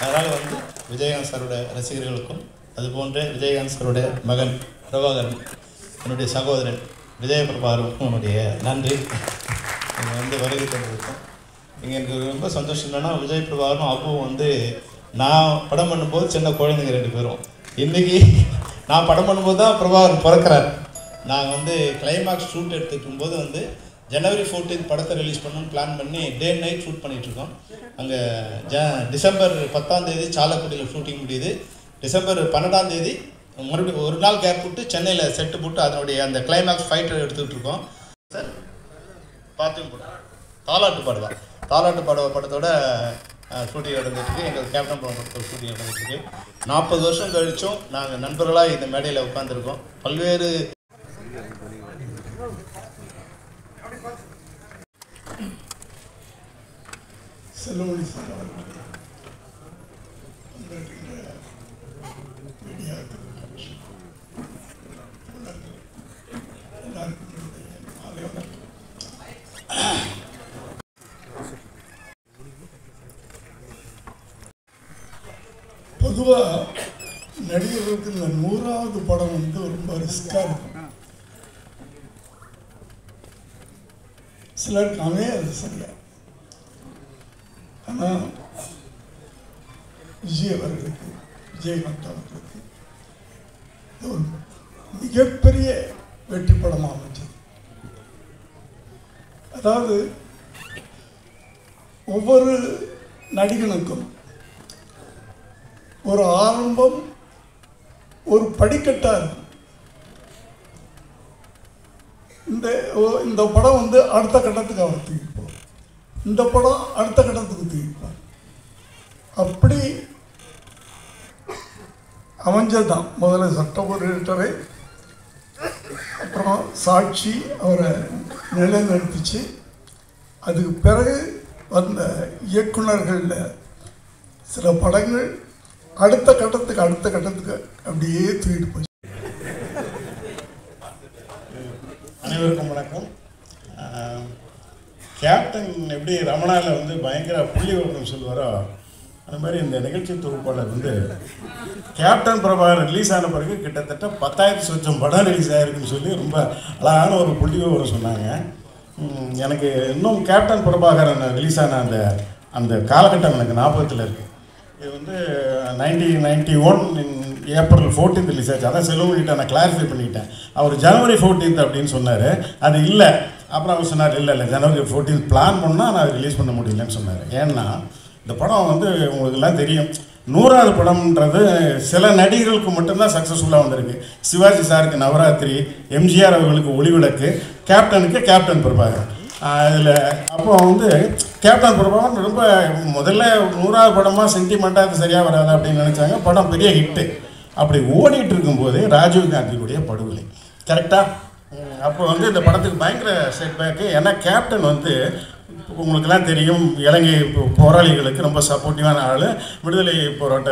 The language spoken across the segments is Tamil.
அதனால் வந்து விஜயகாந்த் சாரோட ரசிகர்களுக்கும் அதுபோன்ற விஜயகாந்த் சாரோட மகன் பிரபாகரன் என்னுடைய சகோதரன் விஜய பிரபாகருக்கும் என்னுடைய நன்றி. இங்கே வந்து வருகை தந்திருக்கோம். இங்கே எனக்கு ரொம்ப சந்தோஷம் என்னென்னா விஜய் பிரபாகரும் அப்புவும் வந்து நான் படம் பண்ணும்போது சின்ன குழந்தைங்க 2 பேரும். இன்றைக்கி நான் படம் பண்ணும்போது தான் பிரபாகரன் பிறக்கிறார். நாங்கள் வந்து கிளைமாக்ஸ் ஷூட் எடுத்துக்கும் போது வந்து ஜனவரி 14 படத்தை ரிலீஸ் பண்ணணும்னு பிளான் பண்ணி டே அண்ட் நைட் ஷூட் பண்ணிகிட்ருக்கோம். அங்கே டிசம்பர் 10 சாலக்குடியில் ஷூட்டிங் முடியுது. டிசம்பர் 12 மறுபடியும் ஒரு நாள் கேப் விட்டு சென்னையில் செட்டு போட்டு அதனுடைய அந்த கிளைமாக்ஸ் ஃபைட்டர் எடுத்துக்கிட்டு இருக்கோம். சார் பார்த்தும் போட்டோம். தாலாட்டு பாடுவா தாலாட்டு பாடுவா படத்தோட ஷூட்டிங் நடந்துட்டுருக்கு. எங்கள் கேப்டன் படத்தோட ஷூட்டிங் நடந்துட்டுருக்கு. 40 வருஷம் கழிச்சும் நாங்கள் நண்பர்களாக இந்த மேடையில் உட்காந்துருக்கோம். பல்வேறு செல்வமணி சார் பொதுவாக நடிகர்களுக்கு இந்த 100வது படம் வந்து ரொம்ப ரிஸ்காக இருக்கும். சிலருக்கு அமையாது சரியா. ஆனால் விஜய் அவர்களுக்கு விஜயகாந்த் அவர்களுக்கு ஒரு மிகப்பெரிய வெற்றி படமாக அமைச்சது. அதாவது ஒவ்வொரு நடிகனுக்கும் ஒரு ஆரம்பம் ஒரு படிக்கட்டாக இருக்கும். இந்த படம் வந்து அடுத்த கட்டத்துக்கு அவர் தூக்கிப்போம், இந்த படம் அடுத்த கட்டத்துக்கு தூக்கிப்பார். அப்படி அமைஞ்சதுதான். முதல்ல சட்டபுரட்டரை, அப்புறம் சாட்சி அவரை நிலைநிறுத்திச்சு. அதுக்கு பிறகு வந்த இயக்குநர்களில் சில படங்கள் அடுத்த கட்டத்துக்கு அப்படியே தூக்கிட்டு போச்சு. அனைவருக்கும் வணக்கம். கேப்டன் எப்படி ரமணாவில் வந்து பயங்கர புள்ளி விவரம் சொல்லுவாரோ அந்த மாதிரி இந்த நிகழ்ச்சி தொகுப்பாளர் வந்து கேப்டன் பிரபாகரன் ரிலீஸ் ஆன பிறகு கிட்டத்தட்ட 10,000 சொச்சம் படம் ரிலீஸ் ஆகிருக்குன்னு சொல்லி ரொம்ப அழகான ஒரு புள்ளி விவரம் சொன்னாங்க. எனக்கு இன்னும் கேப்டன் பிரபாகரன் ரிலீஸ் ஆன அந்த காலகட்டம் எனக்கு ஞாபகத்தில் இருக்குது. இது வந்து 1991 ஏப்ரல் 14 ரிலீஸ் ஆச்சு. அதான் செல்வமணிகிட்ட நான் கிளாரிஃபை பண்ணிக்கிட்டேன். அவர் ஜனவரி 14 அப்படின்னு சொன்னார். அது இல்லை. அப்புறம் அவர் சொன்னார் இல்லை ஜனவரி 14 பிளான் பண்ணால் நான் ரிலீஸ் பண்ண முடியலன்னு சொன்னார். ஏன்னா இந்த படம் வந்து உங்களுக்கெல்லாம் தெரியும், 100வது படம்ன்றது சில நடிகர்களுக்கு மட்டும்தான் சக்ஸஸ்ஃபுல்லாக வந்திருக்கு. சிவாஜி சாருக்கு நவராத்திரி, எம்ஜிஆர் அவர்களுக்கு ஒளிவிளக்கு, கேப்டனுக்கு கேப்டன் பிரபாகரன். இதில் அப்போ வந்து கேப்டன் பிரபாகரன் ரொம்ப முதல்ல 100வது படமாக சென்டிமெண்ட்டாக அது சரியாக வராது அப்படின்னு நினச்சாங்க. படம் பெரிய ஹிட்டு. அப்படி ஓடிட்டு இருக்கும்போது ராஜீவ்காந்தியுடைய படுகொலை கரெக்டாக. அப்போ வந்து இந்த படத்துக்கு பயங்கர செட்பேக்கு. ஏன்னா கேப்டன் வந்து உங்களுக்கெல்லாம் தெரியும், இலங்கை போராளிகளுக்கு ரொம்ப சப்போர்ட்டிவான ஆள். விடுதலை போராட்ட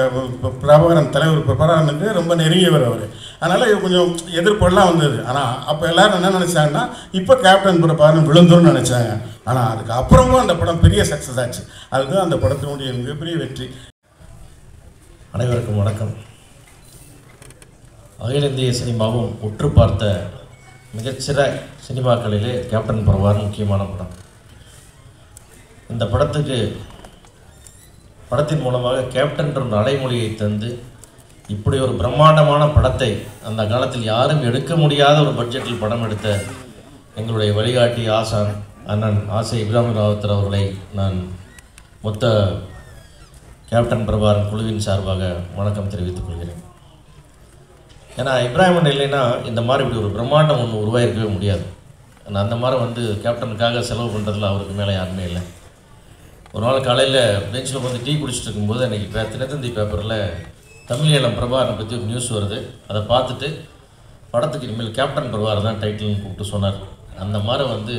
பிரபாகரன் தலைவர் பிரபாகரனுக்கு ரொம்ப நெருங்கியவர் அவர். அதனால் கொஞ்சம் எதிர்ப்பெல்லாம் வந்தது. ஆனால் அப்போ எல்லோரும் என்ன நினச்சாங்கன்னா இப்போ கேப்டன் பிரபாகரன் விழுந்துருன்னு நினச்சாங்க. ஆனால் அதுக்கு அப்புறமும் அந்த படம் பெரிய சக்ஸஸ் ஆச்சு. அதுதான் அந்த படத்தினுடைய மிகப்பெரிய வெற்றி. அனைவருக்கும் வணக்கம். அகில இந்திய சினிமாவும் உற்று பார்த்த மிகச்சிற சினிமாக்களிலே கேப்டன் பிரபாகரன் முக்கியமான படம். இந்த படத்தின் மூலமாக கேப்டன் என்ற அடைமொழியை தந்து இப்படி ஒரு பிரம்மாண்டமான படத்தை அந்த காலத்தில் யாரும் எடுக்க முடியாத ஒரு பட்ஜெட்டில் படம் எடுத்த எங்களுடைய வழிகாட்டி ஆசான் அண்ணன் ஆசை இப்ராஹிம் ராவுத்தர் அவர்களை நான் மொத்த கேப்டன் பிரபாகரன் குழுவின் சார்பாக வணக்கம் தெரிவித்துக் கொள்கிறேன். ஏன்னா இப்ராஹிம் இல்லைன்னா இந்த மாதிரி இப்படி ஒரு பிரம்மாண்டம் ஒன்று உருவாயிருக்கவே முடியாது. ஆனால் அந்த மாதிரி வந்து கேப்டனுக்காக செலவு பண்ணுறதுல அவருக்கு மேலே யாருமே இல்லை. ஒரு நாள் காலையில் பெஞ்சில் வந்து டீ குடிச்சிட்டு இருக்கும்போது அன்றைக்கி தினத்தந்தி பேப்பரில் தமிழீழம் பிரபாகரனை பற்றி ஒரு நியூஸ் வருது. அதை பார்த்துட்டு படத்துக்கு இனிமேல் கேப்டன் பிரபாகரன் தான் டைட்டில்னு கூப்பிட்டு சொன்னார். அந்த மாதிரி வந்து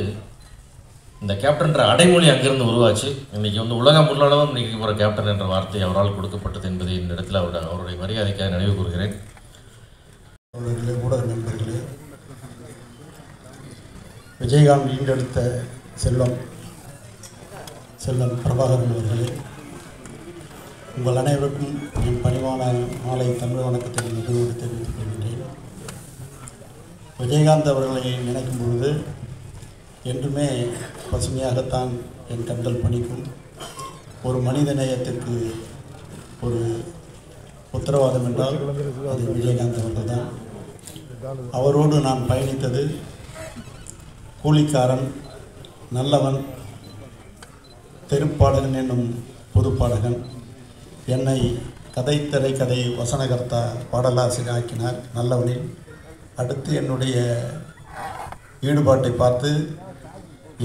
இந்த கேப்டன்ற அடைமொழி அங்கிருந்து உருவாச்சு. இன்றைக்கி வந்து உலகம் முன்னளவும் இன்றைக்கி போகிற கேப்டன் என்ற வார்த்தை அவரால் கொடுக்கப்பட்டது என்பதை இந்த இடத்துல அவருடைய மரியாதைக்காக நினைவு கூறுகிறேன். ஊடக நண்பர்களே, விஜயகாந்த் ஈண்டெடுத்த செல்வம் பிரபாகரன் அவர்களே, உங்கள் அனைவருக்கும் என் பணிவான மாலை தமிழ் வணக்கத்தை மிகவும் தெரிவித்துக் கொள்கின்றேன். விஜயகாந்த் அவர்களை நினைக்கும் பொழுது என்றுமே பசுமையாகத்தான் என் கண்கள் பணிக்கும். ஒரு மனித நேயத்திற்கு ஒரு உத்தரவாதம் என்றால் அது விஜயகாந்த் அவர்கள் தான். அவரோடு நான் பயணித்தது கூலிக்காரன், நல்லவன், தெருப்பாடகன் என்னும் பொதுப்பாடகன். என்னை கதை திரைக்கதை வசனகர்த்தா பாடலாசிரியர் ஆக்கினார் நல்லவனில். அடுத்து என்னுடைய ஈடுபாட்டை பார்த்து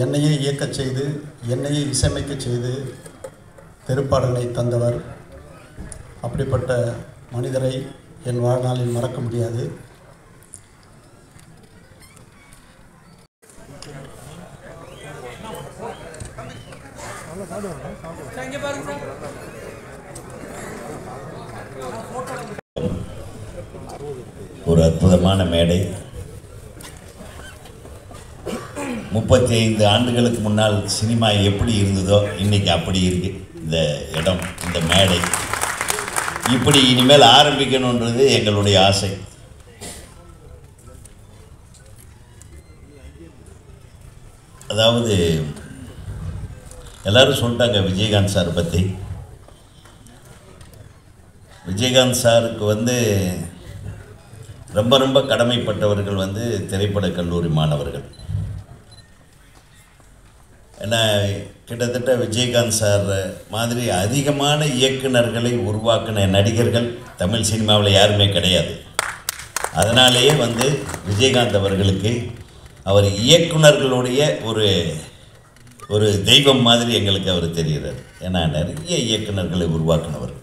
என்னையே இயக்கச் செய்து என்னையே இசையமைக்கச் செய்து தெருப்பாடல்களை தந்தவர். அப்படிப்பட்ட மனிதரை என் வாழ்நாளில் மறக்க முடியாது. ஒரு அற்புதமான மேடை. 35 ஆண்டுகளுக்கு முன்னால் சினிமா எப்படி இருந்ததோ இன்னைக்கு அப்படி இருக்கு. இந்த இடம், இந்த மேடை இப்படி இனிமேல் ஆரம்பிக்கணுன்றது எங்களுடைய ஆசை. அதாவது எல்லாரும் சொல்லிட்டாங்க விஜயகாந்த் சார் பற்றி. விஜயகாந்த் சாருக்கு ரொம்ப ரொம்ப கடமைப்பட்டவர்கள் திரைப்படக் கல்லூரி மாணவர்கள். ஏன்னா கிட்டத்தட்ட விஜயகாந்த் சார் மாதிரி அதிகமான இயக்குனர்களை உருவாக்கின நடிகர்கள் தமிழ் சினிமாவில் யாருமே கிடையாது. அதனாலேயே விஜயகாந்த் அவர்களுக்கு அவர் இயக்குனர்களுடைய ஒரு தெய்வம் மாதிரி எங்களுக்கு அவர் தெரிகிறார். ஏன்னா நிறைய இயக்குனர்களை உருவாக்கினவர்.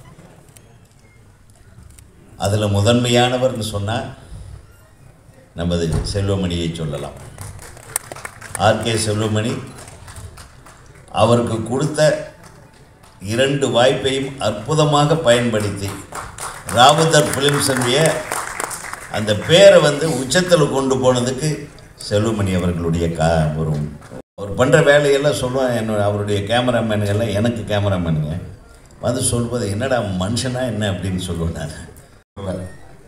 அதில் முதன்மையானவர்னு சொன்னால் நமது செல்வமணியை சொல்லலாம். ஆர்கே செல்வமணி அவருக்கு கொடுத்த 2 வாய்ப்பையும் அற்புதமாக பயன்படுத்தி ராவுத்தர் ஃபிலிம்ஸ் அந்த பேரை உச்சத்தில் கொண்டு போனதுக்கு செல்வமணி அவர்களுடைய அவர் பண்ணுற வேலையெல்லாம் சொல்லுவேன். அவருடைய கேமராமேனுங்கெல்லாம் எனக்கு கேமராமேனுங்க சொல்வது என்னடா மனுஷனா என்ன அப்படின்னு சொல்லுவேன் நான்.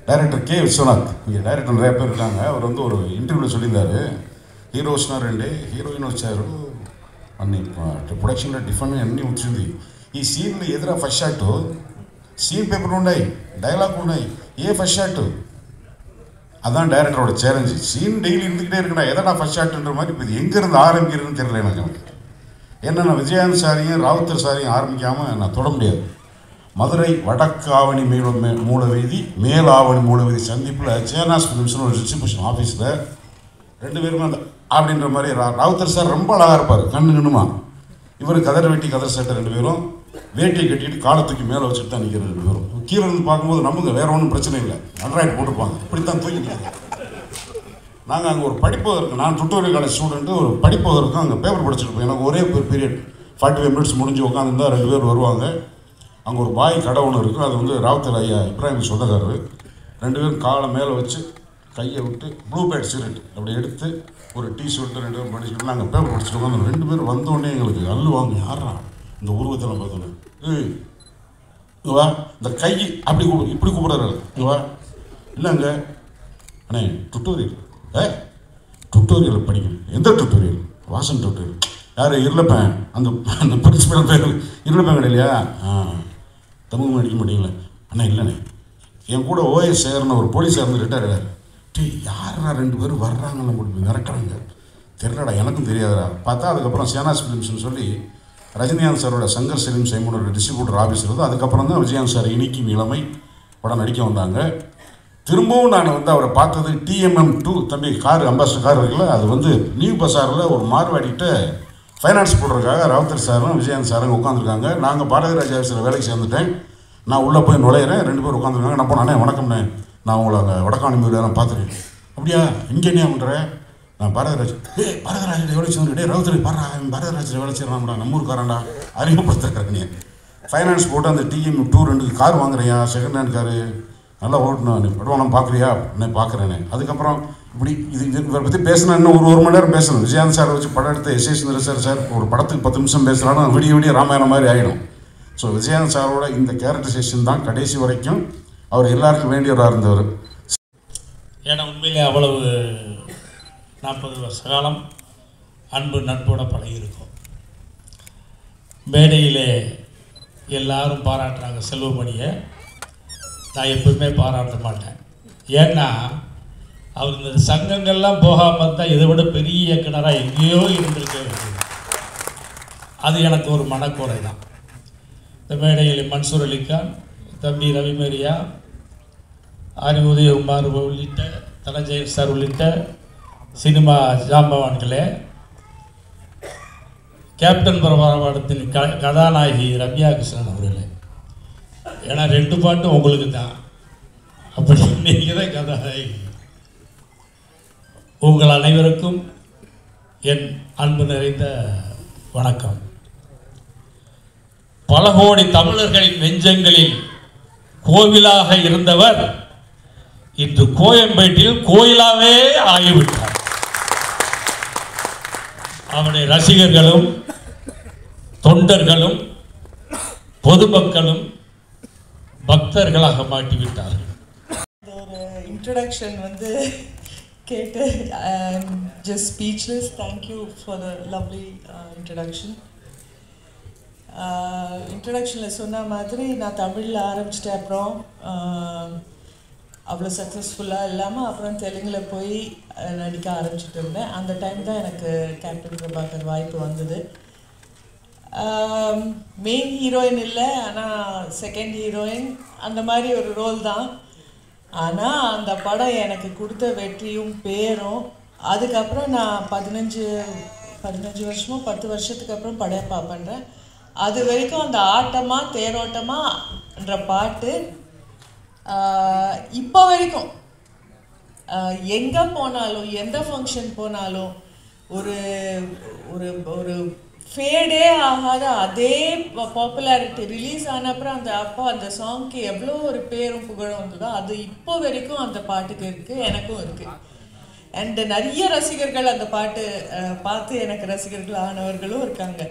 டைரக்டர் கே விஸ்வநாத், இங்கே டைரக்டர் நிறைய பேர் இருக்காங்க. அவர் ஒரு இன்டர்வியூவில் சொல்லியிருந்தார், హీరోస్న 2 హీరోయిన్ వచ్చారు అన్ని ప్రొడక్షన్లో డిఫరెంట్ అన్నీ వచ్చింది. ఈ సీన్లు ఎదురా ఫస్ట్ షాట్ సీన్ పేపర్ ఉన్నాయి, డైలాగ్ ఉన్నాయి, ఫస్ట్ షாட் அதான் டைரக்டரோட சேலஞ்சு. சீன் டெய்லி இருந்துக்கிட்டே இருக்கா, எதனா ஃபர்ஸ்ட் ஷாட்ன்ற மாதிரி. இப்போ இது எங்கேருந்து ஆரம்பிக்கிறதுன்னு தெரியல எனக்கு. ஏன்னா நான் விஜயகாந்த் சாரையும் ராவுத்தர் சாரையும் ஆரம்பிக்காமல் நான் தொட முடியாது. மதுரை வடக்கு ஆவணி மூலவீதி மேல் ஆவணி மூலவீதி சந்திப்பில் சேனாஸ் ஃபிலிம்ஸ்னு ஒரு டிஸ்ட்ரிபியூஷன் ஆஃபீஸில் 2 பேருமே அப்படின்ற மாதிரி ராவுத்தர் சார் ரொம்ப அழகாக இருப்பார், கண்ணுமா. இவர் கதர் வெட்டி கதர் சட்டை 2 பேரும் வேட்டியை கட்டிட்டு காலத்துக்கு மேலே வச்சுட்டு தான் நிற்கிற 2 பேரும். கீழே இருந்து பார்க்கும்போது நமக்கு வேற ஒன்றும் பிரச்சனை இல்லை, அண்ட்ராய்டு போட்டுருப்பாங்க, இப்படித்தான் தூக்கிட்டாங்க. நாங்கள் அங்கே ஒரு படிப்பதற்கு, நான் டுட்டோரியல் காலேஜ் ஸ்டூடெண்ட்டு, ஒரு படிப்பதற்கு அங்கே பேப்பர் படிச்சுட்டு எனக்கு ஒரே ஒரு பீரியட் 45 மினிட்ஸ் முடிஞ்சு உட்காந்துருந்தா 2 பேர் வருவாங்க. அங்கே ஒரு பாய் கடை ஒன்று இருக்குது, அது ராவுத்தர் ஐயா இப்ராஹிம் சொந்தக்காரர். 2 பேரும் காலை மேலே வச்சு கையை விட்டு ப்ளூ பேட் சிகரெட் அப்படி எடுத்து ஒரு டீ ஷர்ட்டு 2 பேரும் படிச்சுட்டு நாங்கள் பேப்பர் படிச்சுட்டு உட்காந்து 2 பேர் வந்தோடனே எங்களுக்கு அள்ளுவாங்க. யாரா இந்த உருவத்தில் பார்த்தோன்னே, இங்கே வா, இந்த கை அப்படி இப்படி கூப்பிடுறாரு, இங்கே வா. இல்லைங்க அண்ணே டுட்டோரியல், டுட்டோரியல் படிக்கணும். எந்த டுட்டோரியல்? வாசன் டுட்டோரியல். யார்? இருளப்பேன், அந்த பிரின்சிபல் பேர் இருளப்பேன் கிடையிலையா? தமிழ் அடிக்க மாட்டீங்களே அண்ணா? இல்லைண்ணே, என் கூட ஓஎஸ் சேர்ன ஒரு போலீஸாக இருந்து ரிட்டையர் ஆகிறார். யாரா 2 பேரும் வர்றாங்க, நம்மளுக்கு மிரட்டுறாங்க, தெரியலடா, எனக்கும் தெரியாதுடா. பார்த்தா அதுக்கப்புறம் சேனாஸ் ஃபிலிம்ஸ்னு சொல்லி ரஜினிகாந்த் சாரோட சங்கர் செலிம் சைமனோட டிஸ்ட்ரிபியூட்டர் ஆஃபீஸ் இருந்தது. அதுக்கப்புறம் தான் விஜயகாந்த் சார் இனிக்கும் இளமை படம் நடிக்க வந்தாங்க. திரும்பவும் நான் அவரை பார்த்தது TMM 2 தம்பி கார், அம்பாசிடர் கார் இருக்குல்ல, அது நியூ பசாரில் ஒரு மார்வாடிகிட்ட ஃபைனான்ஸ் போடுறதுக்காக ராவுத்தர் சாரும் விஜயகாந்த் சாரும் உட்காந்துருக்காங்க. நாங்கள் பாரதிராஜ் ஆஃபீஸில் வேலைக்கு சேர்ந்துட்டேன். நான் உள்ளே போய் நுழையிறேன், 2 பேர் உட்காந்துருக்காங்க. நான் போனேன், வணக்கம்ண்ணே, நான் உங்களை அங்கே வடக்காணி மீதியெல்லாம் பார்த்துருக்கேன். அப்படியா, இங்கே என்ன பண்ணுறேன்? நான் பாரதிராஜ். பாரதிராஜ் எவ்வளோ சேர்ந்துட்டே ராவுத்தர் பாரா, பாரதிராஜ் வேலை செய்யறான்டா, நம்ம ஊருக்காரன்டா, அறிமுகப்படுத்துறேன். ஃபைனான்ஸ் போட்டு அந்த TMM 2 2 கார் வாங்குறியா, செகண்ட் ஹேண்ட் காரு, நல்லா ஓட்டணும், நீ படம் பார்க்குறியா? நான் பார்க்குறேனே. அதுக்கப்புறம் இப்படி இவரை பற்றி பேசினா இன்னும் ஒரு மணி நேரம் பேசணும். விஜயகாந்த் சாரை வச்சு படம் எடுத்து எஸ்.ஏ. சுந்தர சார் ஒரு படத்துக்கு 10 நிமிஷம் பேசுகிறாலும் விடிய ராமாயணம் மாதிரி ஆகிடும். ஸோ விஜயகாந்த் சாரோட இந்த கேரக்டரைசேஷன் தான் கடைசி வரைக்கும் அவர் எல்லாருக்கும் வேண்டியவராக இருந்தவர். ஏன்னா உண்மையிலே அவ்வளவு 40 வருஷ காலம் அன்பு நட்போட பழகியிருக்கும். மேடையிலே எல்லாரும் பாராட்டுறாங்க செல்வமணியை, நான் எப்பவுமே பாராட்ட மாட்டேன். ஏன்னா அவர் இந்த சங்கங்கள்லாம் போகாமல் இருந்தால் இதை விட பெரிய இயக்குனராக எங்கேயோ இருந்திருக்க வேண்டியது. அது எனக்கு ஒரு மனக்குறை தான். இந்த மேடையில் மன்சூர் அலிகான், தம்பி ரவிமரியா, ஆரி உதயகுமார் உள்ளிட்ட தனஞ்சயன் சார் உள்ளிட்ட சினிமா ஜாம்பவான்களே, கேப்டன் பிரபாகரத்தின் கதாநாயகி ரம்யா கிருஷ்ணன் அவர்களே, ஏன்னா 2 பாட்டும் உங்களுக்கு தான், அப்படி நீங்கள் தான் கதாநாயகி. உங்கள் அனைவருக்கும் என் அன்பு நிறைந்த வணக்கம். பல கோடி தமிழர்களின் நெஞ்சங்களில் கோவிலாக இருந்தவர் இன்று கோயம்பேட்டில் கோயிலாவே ஆகிவிட்டார். அவருடைய ரசிகர்களும் தொண்டர்களும் பொதுமக்களும் பக்தர்களாக மாட்டிவிட்டார்கள். ஒரு இன்ட்ரடக்ஷன் வந்து கேட்டு ஐ am just speechless. Thank you for the lovely introduction. இன்ட்ரடக்ஷனில் சொன்ன மாதிரி நான் தமிழில் ஆரம்பிச்சிட்டேன். அப்புறம் அவ்வளோ சக்ஸஸ்ஃபுல்லாக இல்லாமல் அப்புறம் தெலுங்கில் போய் நடிக்க ஆரம்பிச்சுட்டு இருந்தேன். அந்த டைம் தான் எனக்கு கேப்டன் பிரபாகர் வாய்ப்பு வந்தது. மெயின் ஹீரோயின் இல்லை, ஆனால் செகண்ட் ஹீரோயின் அந்த மாதிரி ஒரு ரோல் தான். ஆனால் அந்த படம் எனக்கு கொடுத்த வெற்றியும் பேரும், அதுக்கப்புறம் நான் 15 வருஷமோ 10 வருஷத்துக்கு அப்புறம் படையப்பா பண்ணுறேன். அது வரைக்கும் அந்த ஆட்டமா தேரோட்டமான்ற பாட்டு இப்போ வரைக்கும் எங்கே போனாலும் எந்த ஃபங்க்ஷன் போனாலும் ஒரு ஒரு ஒரு ஃபேடே ஆகாத அதே பாப்புலாரிட்டி. ரிலீஸ் ஆன அப்புறம் அந்த சாங்க்கு எவ்வளோ ஒரு பேரும் புகழும் வந்ததோ அது இப்போ வரைக்கும் அந்த பாட்டுக்கு இருக்குது, எனக்கும் இருக்குது. அண்ட் நிறைய ரசிகர்கள் அந்த பாட்டு பார்த்து எனக்கு ரசிகர்கள் ஆனவர்களும் இருக்காங்க.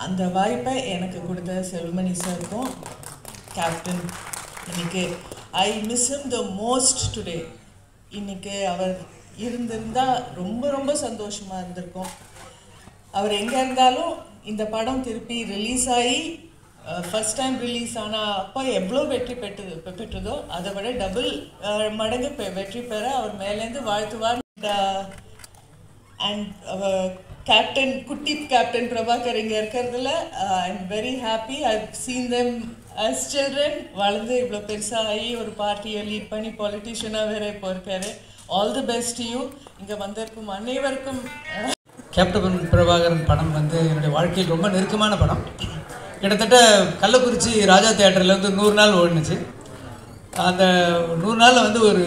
அந்த வாய்ப்பை எனக்கு கொடுத்த செல்வமணி சாருக்கும் கேப்டன், இன்னைக்கு I miss him the most today. இன்னைக்கு அவர் இருந்திருந்தால் ரொம்ப ரொம்ப சந்தோஷமாக இருந்திருக்கும். அவர் எங்கே இருந்தாலும் இந்த படம் திருப்பி ரிலீஸ் ஆகி ஃபர்ஸ்ட் டைம் ரிலீஸ் ஆனால் அப்போ எவ்வளோ வெற்றி பெற்றதோ அதை விட டபுள் மடங்கு வெற்றி பெற அவர் மேலேருந்து வாழ்த்துவார். அண்ட் கேப்டன் குட்டி கேப்டன் பிரபாகர் இங்கே இருக்கிறதுல I am very happy. I seen them as children. வளர்ந்து இவ்வளோ பெருசாகி ஒரு பார்ட்டியை லீட் பண்ணி பாலிட்டிஷியனாக வேற இப்போ இருக்காரு. All the best you. இங்கே வந்திருக்கும் அனைவருக்கும். கேப்டன் பிரபாகரன் படம் வந்து என்னுடைய வாழ்க்கையில் ரொம்ப நெருக்கமான படம். கிட்டத்தட்ட கள்ளக்குறிச்சி ராஜா தியேட்டரில் வந்து 100 நாள் ஓடுனுச்சு. அந்த 100 நாளில் வந்து ஒரு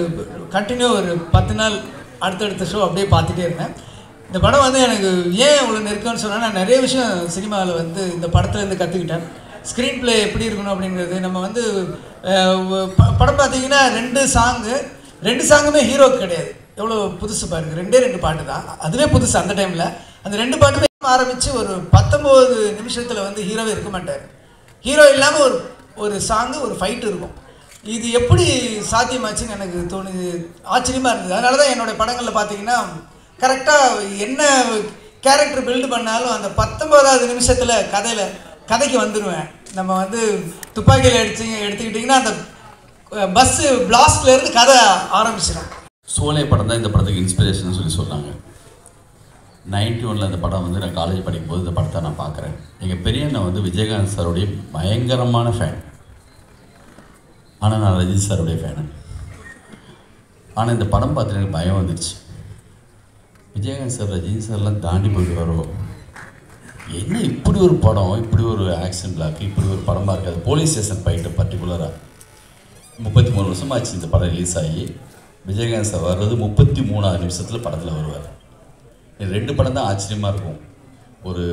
கண்டினியூ ஒரு 10 நாள் அடுத்தடுத்த ஷோ அப்படியே பார்த்துட்டே இருந்தேன். இந்த படம் வந்து எனக்கு ஏன் இவ்வளோ நெருக்கம்னு சொன்னால், நான் நிறைய விஷயம் சினிமாவில் வந்து இந்த படத்துலேருந்து கற்றுக்கிட்டேன். ஸ்க்ரீன் ப்ளே எப்படி இருக்கணும் அப்படிங்கிறது. நம்ம வந்து படம் பார்த்தீங்கன்னா 2 சாங்குமே ஹீரோக்கு கிடையாது. எவ்வளோ புதுசு பாருங்கள், 2 பாட்டு தான், அதுவே புதுசு. அந்த டைமில் அந்த 2 பாட்டுமே ஆரம்பித்து ஒரு 19 நிமிஷத்தில் வந்து ஹீரோவே இருக்க மாட்டார். ஹீரோ இல்லாமல் ஒரு சாங்கு ஒரு ஃபைட்டு இருக்கும். இது எப்படி சாத்தியமாச்சுன்னு எனக்கு தோணுது, ஆச்சரியமாக இருந்தது. அதனால தான் என்னோடய படங்களில் பார்த்தீங்கன்னா கரெக்டாக என்ன கேரக்டர் பில்டு பண்ணாலும் அந்த 19வது நிமிஷத்தில் கதைக்கு வந்துடுவேன். நம்ம வந்து துப்பாக்கியில் எடுத்துக்கிட்டிங்கன்னா அந்த பஸ்ஸு பிளாஸ்ட்லேருந்து கதை ஆரம்பிச்சிடும். சோலை படம் தான் இந்த படத்துக்கு இன்ஸ்பிரேஷன் சொல்லி சொன்னாங்க. 91 அந்த படம் வந்து நான் காலேஜ் படிக்கும்போது இந்த படத்தை நான் பார்க்குறேன். எங்கள் பெரியண்ணன் வந்து விஜயகாந்த் சாருடைய பயங்கரமான ஃபேன். ஆனால் நான் ரஜினி சாருடைய ஃபேனு. ஆனால் இந்த படம் பார்த்துட்டு எனக்கு பயம் வந்துடுச்சு. விஜயகாந்த் சார் ரஜினி சார்லாம் தாண்டி போயிடுவாரோ, என்ன இப்படி ஒரு படம், இப்படி ஒரு ஆக்ஷன் பிளாக், இப்படி ஒரு படமாக இருக்காது. போலீஸ் ஸ்டேஷன் ஃபைட்டு பர்டிகுலராக 33 வருஷமாச்சு இந்த படம் ரிலீஸ் ஆகி. விஜயகாந்த் சார் வர்றது 33வது நிமிஷத்தில் படத்தில் வருவார். 2 படம் தான் ஆச்சரியமாக இருக்கும். ஒரு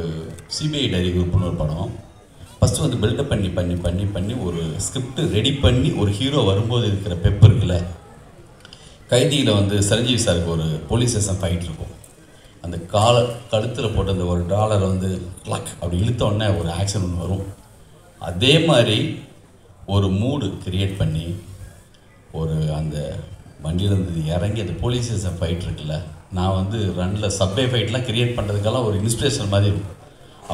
சிபிஐ டைரி குரூப்னு ஒரு படம். ஃபஸ்ட்டு வந்து பில்டப் பண்ணி ஒரு ஸ்கிரிப்ட் ரெடி பண்ணி ஒரு ஹீரோ வரும்போது இருக்கிற பெப் இருக்குல்ல. கைதியில் வந்து சரஞ்சீவி சாருக்கு ஒரு போலீஸ் ஸ்டேஷன் ஃபைட் இருக்கும். அந்த கழுத்தில் போட்டு அந்த ஒரு டாலரை வந்து கிளாக் அப்படி இழுத்தோடனே ஒரு ஆக்ஷன் ஒன்று வரும். அதே மாதிரி ஒரு மூடு கிரியேட் பண்ணி ஒரு அந்த வண்டியிலேருந்து இறங்கி அந்த போலீஸ் ஸ்டேஷன் ஃபைட் இருக்குல்ல, நான் வந்து ரன்னில் சப்வே ஃபைட்லாம் கிரியேட் பண்ணுறதுக்கெல்லாம் ஒரு இன்ஸ்பிரேஷன் மாதிரி இருக்கும்.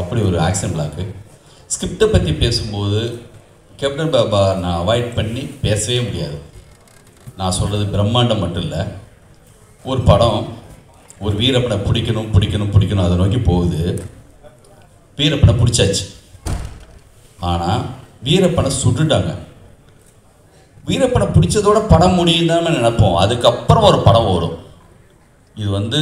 அப்படி ஒரு ஆக்ஷன் பிளாக்கு. ஸ்கிரிப்டை பற்றி பேசும்போது கேப்டன் பாபா நான் அவாய்ட் பண்ணி பேசவே முடியாது. நான் சொல்கிறது பிரம்மாண்டம் மட்டும் இல்லை, ஒரு படம் ஒரு வீரப்பனை பிடிக்கணும் அதை நோக்கி போகுது. வீரப்பனை பிடிச்சாச்சு, ஆனால் வீரப்பனை சுட்டுட்டாங்க. வீரப்பனை பிடிச்சதோட படம் முடியும் தான் நினைப்போம். அதுக்கப்புறம் ஒரு படம் வரும். இது வந்து